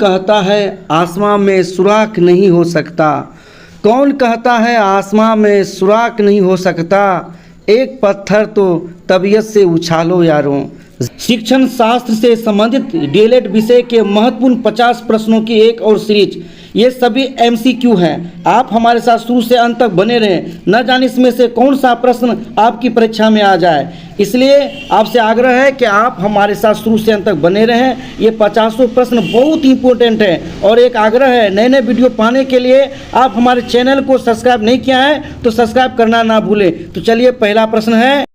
कहता है आसमां में सुराख नहीं हो सकता? कौन कहता है आसमां में सुराख नहीं हो सकता? एक पत्थर तो तबीयत से उछालो यारों। शिक्षण शास्त्र से संबंधित डीएलएड विषय के महत्वपूर्ण 50 प्रश्नों की एक और सीरीज। ये सभी एमसीक्यू हैं। आप हमारे साथ शुरू से अंत तक बने रहें, न जाने इसमें से कौन सा प्रश्न आपकी परीक्षा में आ जाए। इसलिए आपसे आग्रह है कि आप हमारे साथ शुरू से अंत तक बने रहें। ये 50 प्रश्न बहुत इंपॉर्टेंट हैं। और एक आग्रह है, नए नए वीडियो पाने के लिए आप हमारे चैनल को सब्सक्राइब नहीं किया है तो सब्सक्राइब करना ना भूलें। तो चलिए, पहला प्रश्न है,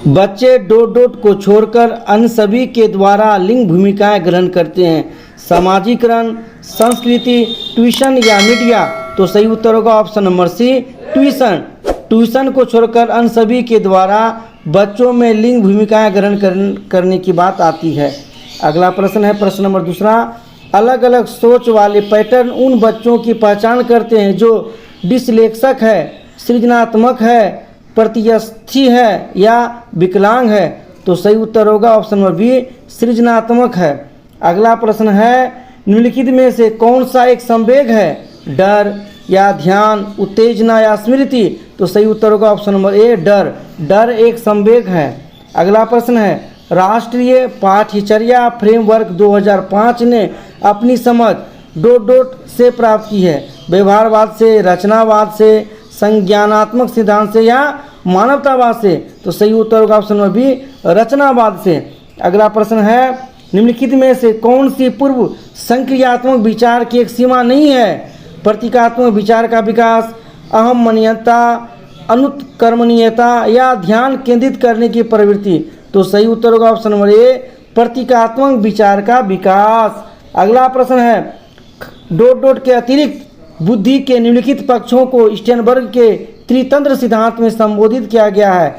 बच्चे डॉट डॉट को छोड़कर अन्य सभी के द्वारा लिंग भूमिकाएं ग्रहण करते हैं। सामाजिकरण, संस्कृति, ट्यूशन या मीडिया? तो सही उत्तर होगा option number C, tuition. Tuition को छोड़कर अन्य सभी के द्वारा बच्चों में लिंग भूमिकाएं ग्रहण करने की बात आती है। अगला प्रश्न है, प्रश्न नंबर दूसरा, अलग अलग सोच वाले पैटर्न उन बच्चों की पहचान करते हैं जो डिसलेक्सिक है, सृजनात्मक है, प्रतिस्थी है या विकलांग है? तो सही उत्तर होगा ऑप्शन नंबर बी, सृजनात्मक है। अगला प्रश्न है, निम्नलिखित में से कौन सा एक संवेग है? डर या ध्यान, उत्तेजना या स्मृति? तो सही उत्तर होगा ऑप्शन नंबर ए, डर। डर एक संवेग है। अगला प्रश्न है, राष्ट्रीय पाठ्यचर्या फ्रेमवर्क 2005 ने अपनी समझ डॉट डॉट से प्राप्त की है। व्यवहारवाद से, रचनावाद से, संज्ञानात्मक सिद्धांत से या मानवतावाद से? तो सही उत्तर होगा ऑप्शन नंबर बी, रचनावाद से। अगला प्रश्न है, निम्नलिखित में से कौन सी पूर्व संक्रियात्मक विचार की एक सीमा नहीं है? प्रतीकात्मक विचार का विकास, अहमनीयता, अनुत्कर्मणीयता या ध्यान केंद्रित करने की प्रवृत्ति? तो सही उत्तर होगा ऑप्शन नंबर ए, प्रतीकात्मक विचार का विकास। अगला प्रश्न है, डॉट डॉट के अतिरिक्त बुद्धि के निम्नलिखित पक्षों को स्टेनबर्ग के त्रितंत्र सिद्धांत में संबोधित किया गया है।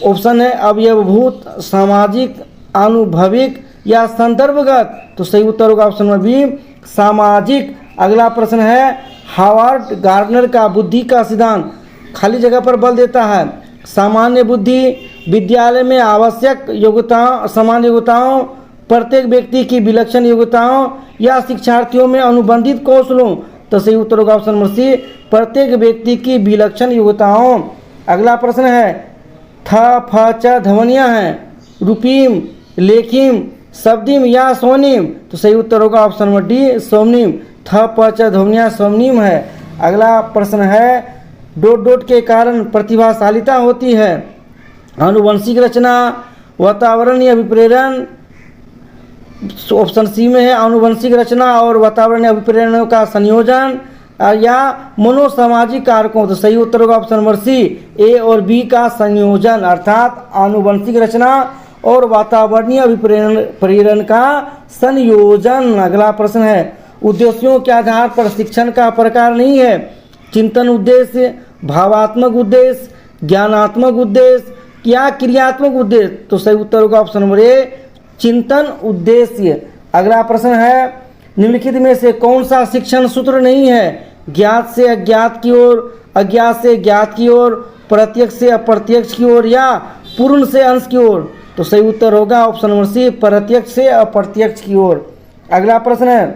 ऑप्शन है अवयवभूत, सामाजिक, आनुभविक या संदर्भगत? तो सही उत्तर होगा ऑप्शन नंबर बी, सामाजिक। अगला प्रश्न है, हार्वर्ड गार्डनर का बुद्धि का सिद्धांत खाली जगह पर बल देता है। सामान्य बुद्धि, विद्यालय में आवश्यक योग्यताओं, सामान्य योग्यताओं, प्रत्येक व्यक्ति की विलक्षण योग्यताओं या शिक्षार्थियों में अनुबंधित कौशलों? तो सही उत्तर होगा ऑप्शन नंबर सी, प्रत्येक व्यक्ति की विलक्षण योग्यताओं। अगला प्रश्न है, थ फ च ध्वनियाँ हैं, रूपीम, लेखिम, शब्दिम या स्वनिम? तो सही उत्तर होगा ऑप्शन नंबर डी, स्वनिम। थ प च ध्वनियाँ स्वनिम है। अगला प्रश्न है, डॉट डॉट के कारण प्रतिभाशालिता होती है। आनुवंशिक रचना, वातावरणीय अभिप्रेरण? ऑप्शन सी में है आनुवंशिक रचना और वातावरणीय अभिप्रेरणों का संयोजन या मनोसामाजिक कारकों? तो सही उत्तर होगा ऑप्शन नंबर सी, ए और बी का संयोजन, अर्थात आनुवंशिक रचना और वातावरणीय अभिप्रेरण का संयोजन। अगला प्रश्न है, उद्देश्यों के आधार पर शिक्षण का प्रकार नहीं है। चिंतन उद्देश्य, भावात्मक उद्देश्य, ज्ञानात्मक उद्देश्य या क्रियात्मक उद्देश्य? तो सही उत्तर होगा ऑप्शन नंबर ए, चिंतन उद्देश्य। अगला प्रश्न है, निम्नलिखित में से कौन सा शिक्षण सूत्र नहीं है? ज्ञात से अज्ञात की ओर, अज्ञात से ज्ञात की ओर, प्रत्यक्ष से अप्रत्यक्ष की ओर या पूर्ण से अंश की ओर? तो सही उत्तर होगा ऑप्शन नंबर सी, प्रत्यक्ष से अप्रत्यक्ष की ओर। अगला प्रश्न है,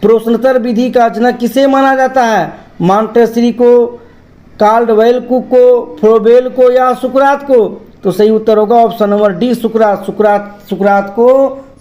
प्रश्नोत्तर विधि का जनक किसे माना जाता है? मॉन्टेसरी को, काल्डवेल कुक को, फ्रोबेल को या सुकरात को? तो सही उत्तर होगा ऑप्शन नंबर डी, सुकरात। सुकरात को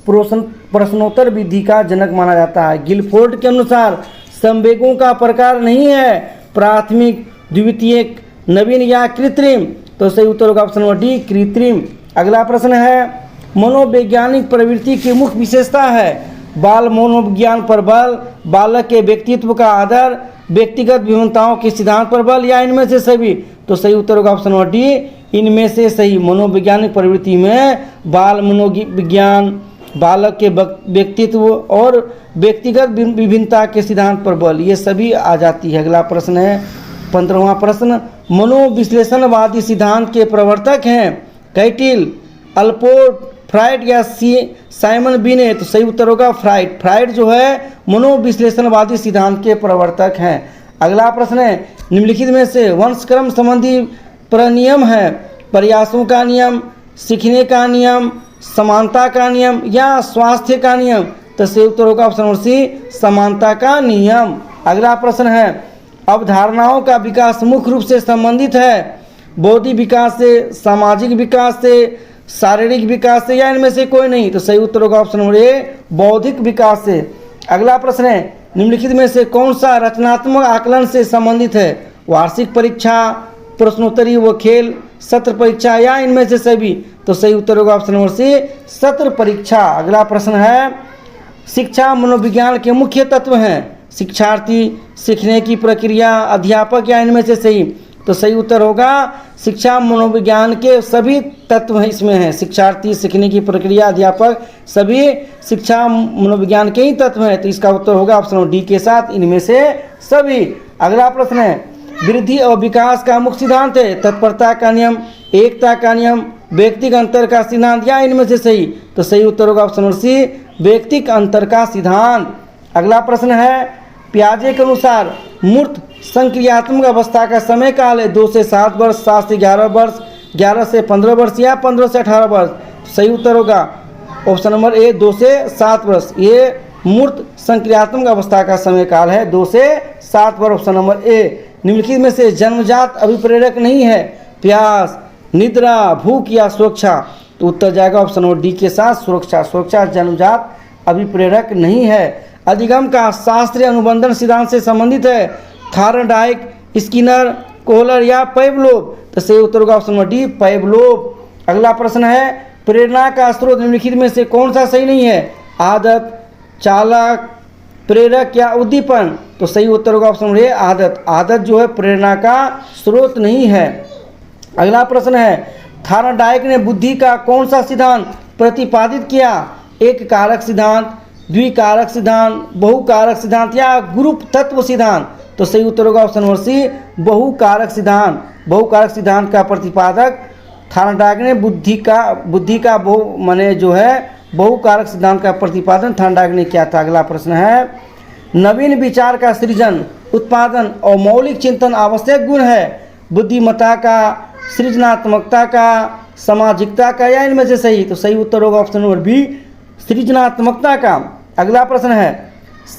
प्रश्नोत्तर विधि का जनक माना जाता है। गिलफोर्ड के अनुसार संवेगों का प्रकार नहीं है प्राथमिक, द्वितीयक, नवीन या कृत्रिम? तो सही उत्तर होगा ऑप्शन नंबर डी, कृत्रिम। अगला प्रश्न है, मनोवैज्ञानिक प्रवृत्ति की मुख्य विशेषता है? बाल मनोविज्ञान पर बल, बालक के व्यक्तित्व का आदर, व्यक्तिगत विभिन्नताओं के सिद्धांत पर बल या इनमें से सभी? तो सही उत्तर होगा ऑप्शन नंबर डी, इनमें से सही। मनोवैज्ञानिक प्रवृत्ति में बाल मनोविज्ञान, बालक के व्यक्तित्व और व्यक्तिगत विभिन्नता के सिद्धांत पर बल, ये सभी आ जाती है। अगला प्रश्न है, 15वां प्रश्न, मनोविश्लेषणवादी सिद्धांत के प्रवर्तक हैं कैटिल, अल्पोर्ट, फ्राइड या साइमन बिनेट? तो सही उत्तर होगा फ्राइड। फ्राइड जो है मनोविश्लेषणवादी सिद्धांत के प्रवर्तक हैं। अगला प्रश्न है, निम्नलिखित में से वंशक्रम संबंधी प्रनियम है? प्रयासों का नियम, सीखने का नियम, समानता का नियम या स्वास्थ्य का नियम? तो सही उत्तर होगा ऑप्शन नंबर सी, समानता का नियम। अगला प्रश्न है, अवधारणाओं का विकास मुख्य रूप से संबंधित है बौद्धिक विकास से, सामाजिक विकास से, शारीरिक विकास से, या इनमें से कोई नहीं। तो सही उत्तर होगा ऑप्शन नंबर ए, बौद्धिक विकास से। अगला प्रश्न है, निम्नलिखित में से कौन सा रचनात्मक आकलन से संबंधित है? वार्षिक परीक्षा, प्रश्नोत्तरी व खेल, सत्र परीक्षा, या इनमें से सभी। तो सही उत्तर होगा ऑप्शन नंबर सी, सत्र परीक्षा। अगला प्रश्न है, शिक्षा मनोविज्ञान के मुख्य तत्व हैं शिक्षार्थी, सीखने की प्रक्रिया, अध्यापक, या इनमें से सही। तो सही उत्तर होगा शिक्षा मनोविज्ञान के सभी तत्व हैं इसमें हैं, शिक्षार्थी, सीखने की प्रक्रिया, अध्यापक, सभी शिक्षा मनोविज्ञान के ही तत्व हैं। तो इसका उत्तर होगा ऑप्शन नंबर डी के साथ, इनमें से सभी। अगला प्रश्न है, वृद्धि और विकास का मुख्य सिद्धांत है तत्परता का नियम, एकता का नियम, व्यक्तिगत अंतर का सिद्धांत, या इनमें से सही। तो सही उत्तर होगा ऑप्शन नंबर सी, व्यक्तिगत अंतर का सिद्धांत। अगला प्रश्न है, पियाजे के अनुसार मूर्त संक्रियात्मक अवस्था का समय काल है 2 से 7 वर्ष, 7 से 11 वर्ष, 11 से 15 वर्ष, या 15 से 18 वर्ष। सही उत्तर होगा ऑप्शन नंबर ए, 2 से 7 वर्ष। ये मूर्त संक्रियात्मक अवस्था का समय काल है 2 से 7 वर्ष, ऑप्शन नंबर ए। निम्नलिखित में से जन्मजात अभिप्रेरक नहीं है? प्यास, निद्रा, भूख, या सुरक्षा। तो उत्तर जाएगा ऑप्शन नंबर डी के साथ, सुरक्षा। सुरक्षा जन्मजात अभिप्रेरक नहीं है। अधिगम का शास्त्रीय अनुबंधन सिद्धांत से संबंधित है थार्नडाइक, स्किनर, कोहलर, या पैवलोव। तो सही उत्तर होगा ऑप्शन नंबर डी, पैवलोव। अगला प्रश्न है, प्रेरणा का स्रोत निम्नलिखित में से कौन सा सही नहीं है? आदत, चालक, प्रेरक, या उद्दीपन। तो सही उत्तर होगा ऑप्शन नंबर ए, आदत। आदत जो है प्रेरणा का स्रोत नहीं है। अगला प्रश्न है, थार्नडाइक ने बुद्धि का कौन सा सिद्धांत प्रतिपादित किया? एक कारक सिद्धांत, द्विकारक सिद्धांत, बहुकारक सिद्धांत, या ग्रुप तत्व सिद्धांत। तो सही उत्तर होगा ऑप्शन नंबर सी, बहुकारक सिद्धांत। बहुकारक सिद्धांत का प्रतिपादक थार्नडाइक ने बुद्धि का बहुकारक सिद्धांत का प्रतिपादन थार्नडाइक ने किया था। अगला प्रश्न है, नवीन विचार का सृजन, उत्पादन और मौलिक चिंतन आवश्यक गुण है बुद्धिमत्ता का, सृजनात्मकता का, सामाजिकता का, या इनमें से सही। तो सही उत्तर होगा ऑप्शन नंबर बी, सृजनात्मकता का। अगला प्रश्न है,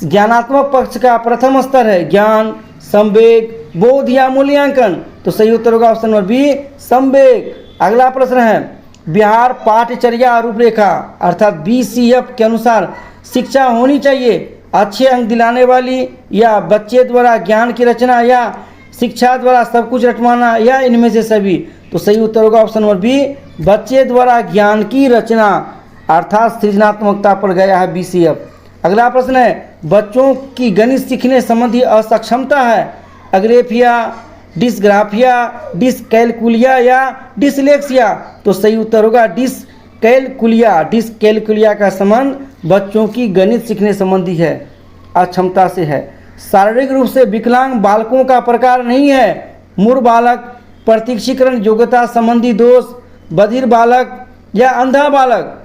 ज्ञानात्मक पक्ष का प्रथम स्तर है ज्ञान, संवेग, बोध, या मूल्यांकन। तो सही उत्तर होगा ऑप्शन नंबर बी, संवेग। अगला प्रश्न है, बिहार पाठ्यचर्या रूपरेखा अर्थात BCF के अनुसार शिक्षा होनी चाहिए अच्छे अंक दिलाने वाली, या बच्चे द्वारा ज्ञान की रचना, या शिक्षा द्वारा सब कुछ रटवाना, या इनमें से सभी। तो सही उत्तर होगा ऑप्शन नंबर बी, बच्चे द्वारा ज्ञान की रचना अर्थात सृजनात्मकता पर गया है BCF। अगला प्रश्न है, बच्चों की गणित सीखने संबंधी असक्षमता है अग्रेफिया, डिस्ग्राफिया, डिसकैलकुलिया, या डिसलेक्सिया। तो सही उत्तर होगा डिसकैलकुलिया। डिसकैलकुलिया का संबंध बच्चों की गणित सीखने संबंधी है, अक्षमता से है। शारीरिक रूप से विकलांग बालकों का प्रकार नहीं है मूर बालक, प्रतीक्षीकरण योग्यता संबंधी दोष, बधिर बालक, या अंधा बालक।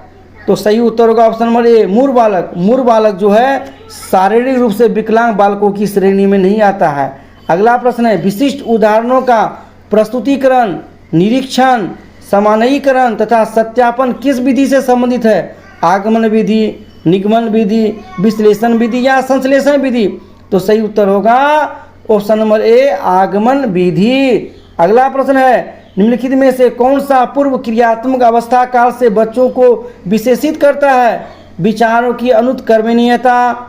तो सही उत्तर होगा ऑप्शन नंबर ए, मूर बालक। मूर बालक जो है शारीरिक रूप से विकलांग बालकों की श्रेणी में नहीं आता है। अगला प्रश्न है, विशिष्ट उदाहरणों का प्रस्तुतिकरण, निरीक्षण, सामान्यीकरण तथा सत्यापन किस विधि से संबंधित है? आगमन विधि, निगमन विधि, विश्लेषण विधि, या संश्लेषण विधि। तो सही उत्तर होगा ऑप्शन नंबर ए, आगमन विधि। अगला प्रश्न है, निम्नलिखित में से कौन सा पूर्व क्रियात्मक अवस्था काल से बच्चों को विशेषित करता है? विचारों की अनुत्क्रमणीयता,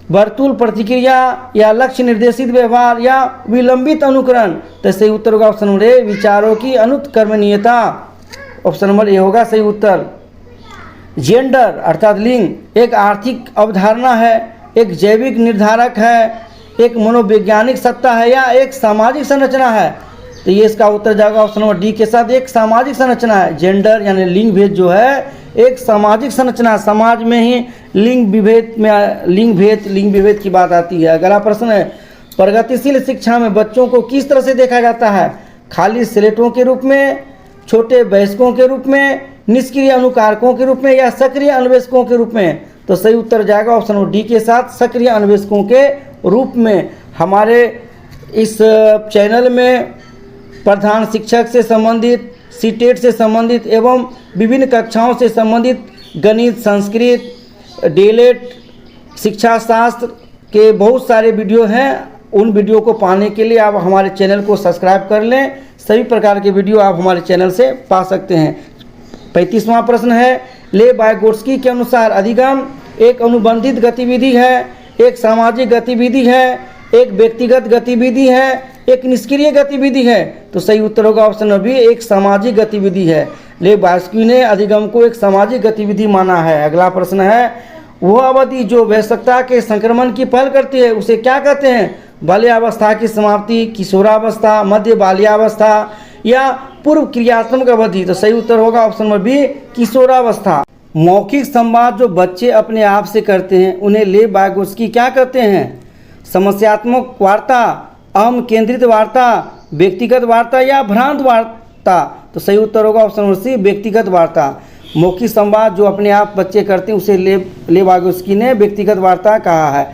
वर्तुल प्रतिक्रिया, या लक्ष्य निर्देशित व्यवहार, या विलंबित अनुकरण। तो सही उत्तर होगा ऑप्शन नंबर ए, विचारों की अनुत्क्रमणीयता। ऑप्शन नंबर ए होगा सही उत्तर। जेंडर अर्थात लिंग एक आर्थिक अवधारणा है, एक जैविक निर्धारक है, एक मनोवैज्ञानिक सत्ता है, या एक सामाजिक संरचना है। तो ये इसका उत्तर जाएगा ऑप्शन नंबर डी के साथ, एक सामाजिक संरचना है। जेंडर यानी लिंग भेद जो है एक सामाजिक संरचना, समाज में ही लिंग विभेद की बात आती है। अगला प्रश्न है, प्रगतिशील शिक्षा में बच्चों को किस तरह से देखा जाता है? खाली स्लेटों के रूप में, छोटे वयस्कों के रूप में, निष्क्रिय अनुकारकों के रूप में, या सक्रिय अन्वेषकों के रूप में। तो सही उत्तर जाएगा ऑप्शन नंबर डी के साथ, सक्रिय अन्वेषकों के रूप में। हमारे इस चैनल में प्रधान शिक्षक से संबंधित, सीटेट से संबंधित एवं विभिन्न कक्षाओं से संबंधित गणित, संस्कृत, डीएलएड, शिक्षा शास्त्र के बहुत सारे वीडियो हैं। उन वीडियो को पाने के लिए आप हमारे चैनल को सब्सक्राइब कर लें। सभी प्रकार के वीडियो आप हमारे चैनल से पा सकते हैं। 35वां प्रश्न है, ले वाइगोत्स्की के अनुसार अधिगम एक अनुबंधित गतिविधि है, एक सामाजिक गतिविधि है, एक व्यक्तिगत गतिविधि है, एक निष्क्रिय गतिविधि है। तो सही उत्तर होगा ऑप्शन नंबर बी, एक सामाजिक गतिविधि है। ले वाइगोत्स्की ने अधिगम को एक सामाजिक गतिविधि माना है। अगला प्रश्न है, वह अवधि जो वयस्कता के संक्रमण की पहल करती है उसे क्या कहते हैं? बाल्यावस्था की समाप्ति, किशोरावस्था, मध्य बाल्यावस्था या पूर्व क्रियात्मक अवधि। तो सही उत्तर होगा ऑप्शन नंबर बी, किशोरावस्था। मौखिक संवाद जो बच्चे अपने आप से करते हैं उन्हें ले वाइगोत्स्की क्या कहते हैं? समस्यात्मक वार्ता, अहम केंद्रित वार्ता, व्यक्तिगत वार्ता या भ्रांत वार्ता। तो सही उत्तर होगा ऑप्शन नंबर सी, व्यक्तिगत वार्ता। मौखिक संवाद जो अपने आप बच्चे करते हैं उसे ले वाइगोत्स्की ने व्यक्तिगत वार्ता कहा है।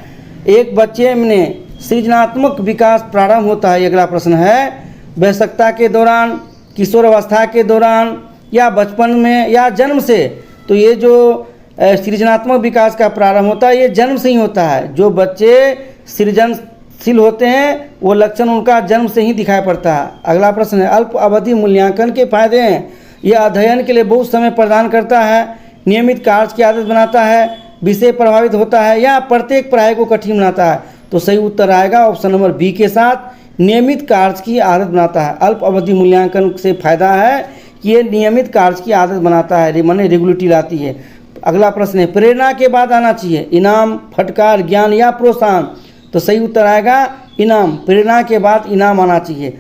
एक बच्चे में सृजनात्मक विकास प्रारंभ होता है। अगला प्रश्न है, वयस्कता के दौरान, किशोरावस्था के दौरान या बचपन में या जन्म से? तो ये जो सृजनात्मक विकास का प्रारंभ होता है ये जन्म से ही होता है। जो बच्चे सृजनशील होते हैं वो लक्षण उनका जन्म से ही दिखाई पड़ता है। अगला प्रश्न है, अल्प अवधि मूल्यांकन के फायदे हैं। यह अध्ययन के लिए बहुत समय प्रदान करता है, नियमित कार्य की आदत बनाता है, विषय प्रभावित होता है या प्रत्येक पढ़ाई को कठिन बनाता है। तो सही उत्तर आएगा ऑप्शन नंबर बी के साथ, नियमित कार्य की आदत बनाता है। अल्प अवधि मूल्यांकन से फायदा है कि ये नियमित कार्य की आदत बनाता है, माने रेगुलरिटी लाती है। अगला प्रश्न है, प्रेरणा के बाद आना चाहिए इनाम, फटकार, ज्ञान या प्रोत्साहन? तो सही उत्तर आएगा इनाम। प्रेरणा के बाद इनाम आना चाहिए।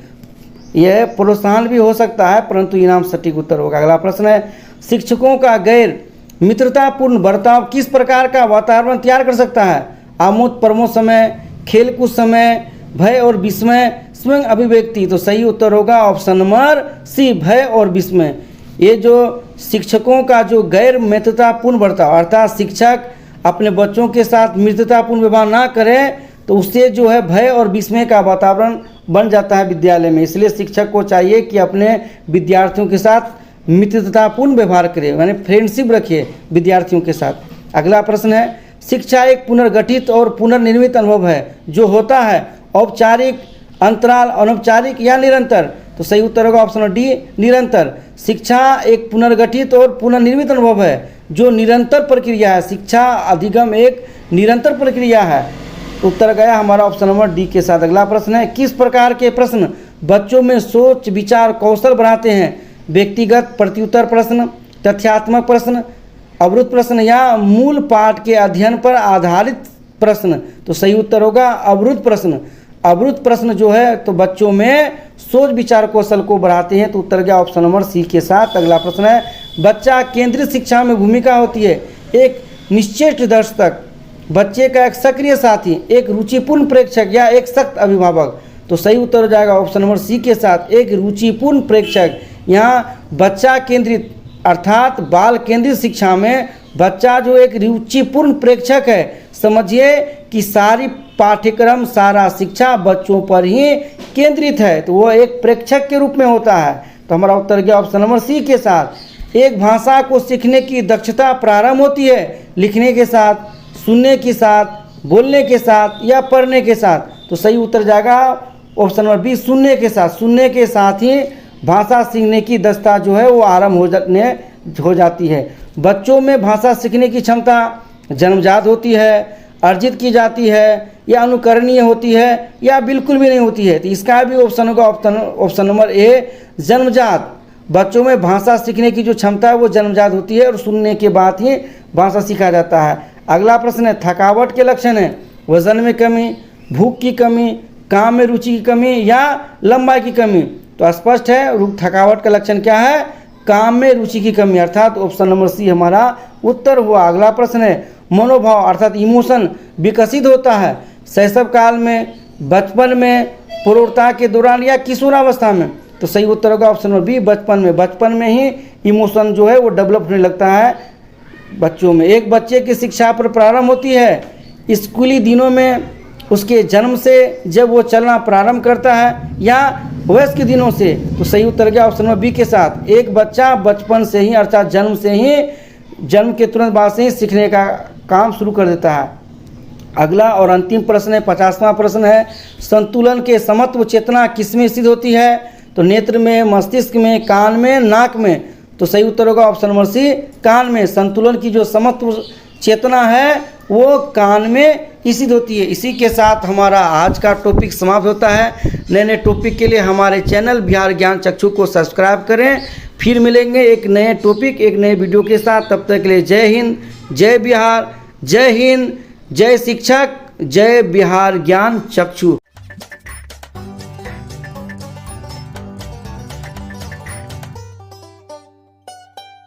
यह प्रोत्साहन भी हो सकता है परंतु इनाम सटीक उत्तर होगा। अगला प्रश्न है, शिक्षकों का गैर मित्रतापूर्ण बर्ताव किस प्रकार का वातावरण तैयार कर सकता है? आमोद प्रमोद समय, खेलकूद समय, भय और विस्मय, स्वयं अभिव्यक्ति। तो सही उत्तर होगा ऑप्शन नंबर सी, भय और विस्मय। ये जो शिक्षकों का जो गैर मित्रतापूर्ण बर्ताव अर्थात शिक्षक अपने बच्चों के साथ मित्रतापूर्ण व्यवहार ना करें तो उससे जो है भय और विस्मय का वातावरण बन जाता है विद्यालय में। इसलिए शिक्षक को चाहिए कि अपने विद्यार्थियों के साथ मित्रतापूर्ण व्यवहार करे, यानी फ्रेंडशिप रखे विद्यार्थियों के साथ। अगला प्रश्न है, शिक्षा एक पुनर्गठित और पुनर्निर्मित अनुभव है जो होता है औपचारिक, अंतराल, अनौपचारिक या निरंतर? तो सही उत्तर होगा ऑप्शन डी, निरंतर। शिक्षा एक पुनर्गठित और पुनर्निर्मित अनुभव है जो निरंतर प्रक्रिया है। शिक्षा अधिगम एक निरंतर प्रक्रिया है। उत्तर गया हमारा ऑप्शन नंबर डी के साथ। अगला प्रश्न है, किस प्रकार के प्रश्न बच्चों में सोच विचार कौशल बढ़ाते हैं? व्यक्तिगत प्रत्युत्तर प्रश्न, तथ्यात्मक प्रश्न, अवरुद्ध प्रश्न या मूल पाठ के अध्ययन पर आधारित प्रश्न? तो सही उत्तर होगा अवरुद्ध प्रश्न। अवरुद्ध प्रश्न जो है तो बच्चों में सोच विचार कौशल को बढ़ाते हैं। तो उत्तर गया ऑप्शन नंबर सी के साथ। अगला प्रश्न है, बच्चा केंद्रित शिक्षा में भूमिका होती है एक निश्चित दर्शक, बच्चे का एक सक्रिय साथी, एक रुचिपूर्ण प्रेक्षक या एक सख्त अभिभावक? तो सही उत्तर हो जाएगा ऑप्शन नंबर सी के साथ, एक रुचिपूर्ण प्रेक्षक। यहाँ बच्चा केंद्रित अर्थात बाल केंद्रित शिक्षा में बच्चा जो एक रुचिपूर्ण प्रेक्षक है, समझिए कि सारी पाठ्यक्रम सारा शिक्षा बच्चों पर ही केंद्रित है, तो वो एक प्रेक्षक के रूप में होता है। तो हमारा उत्तर गया ऑप्शन नंबर सी के साथ। एक भाषा को सीखने की दक्षता प्रारंभ होती है लिखने के साथ, सुनने के साथ, बोलने के साथ या पढ़ने के साथ? तो सही उत्तर जाएगा ऑप्शन नंबर बी, सुनने के साथ। सुनने के साथ ही भाषा सीखने की दक्षता जो है वो आरंभ हो जाती है। बच्चों में भाषा सीखने की क्षमता जन्मजात होती है, अर्जित की जाती है या अनुकरणीय होती है या बिल्कुल भी नहीं होती है? तो इसका भी ऑप्शन होगा ऑप्शन नंबर ए, जन्मजात। बच्चों में भाषा सीखने की जो क्षमता है वो जन्मजात होती है और सुनने के बाद ही भाषा सीखा जाता है। अगला प्रश्न है, थकावट के लक्षण है वजन में कमी, भूख की कमी, काम में रुचि की कमी या लंबाई की कमी? तो स्पष्ट है थकावट का लक्षण क्या है, काम में रुचि की कमी, अर्थात ऑप्शन नंबर सी हमारा उत्तर हुआ। अगला प्रश्न है, मनोभाव अर्थात इमोशन विकसित होता है शैशव काल में, बचपन में, प्रौढ़ता के दौरान या किशोरावस्था में? तो सही उत्तर होगा ऑप्शन नंबर बी, बचपन में। बचपन में ही इमोशन जो है वो डेवलप होने लगता है बच्चों में। एक बच्चे की शिक्षा पर प्रारंभ होती है स्कूली दिनों में, उसके जन्म से जब वो चलना प्रारंभ करता है या वयस्क दिनों से? तो सही उत्तर गया ऑप्शन नंबर बी के साथ। एक बच्चा बचपन से ही अर्थात जन्म के तुरंत बाद से ही सीखने का काम शुरू कर देता है। अगला और अंतिम प्रश्न है, 50वां प्रश्न है, संतुलन के समत्व चेतना किसमें सिद्ध होती है? तो नेत्र में, मस्तिष्क में, कान में, नाक में। तो सही उत्तर होगा ऑप्शन नंबर सी, कान में। संतुलन की जो समत्व चेतना है वो कान में ही सिद्ध होती है। इसी के साथ हमारा आज का टॉपिक समाप्त होता है। नए नए टॉपिक के लिए हमारे चैनल बिहार ज्ञान चक्षु को सब्सक्राइब करें। फिर मिलेंगे एक नए टॉपिक, एक नए वीडियो के साथ। तब तक के लिए जय हिंद, जय बिहार, जय हिंद, जय शिक्षक, जय बिहार ज्ञान चक्षु।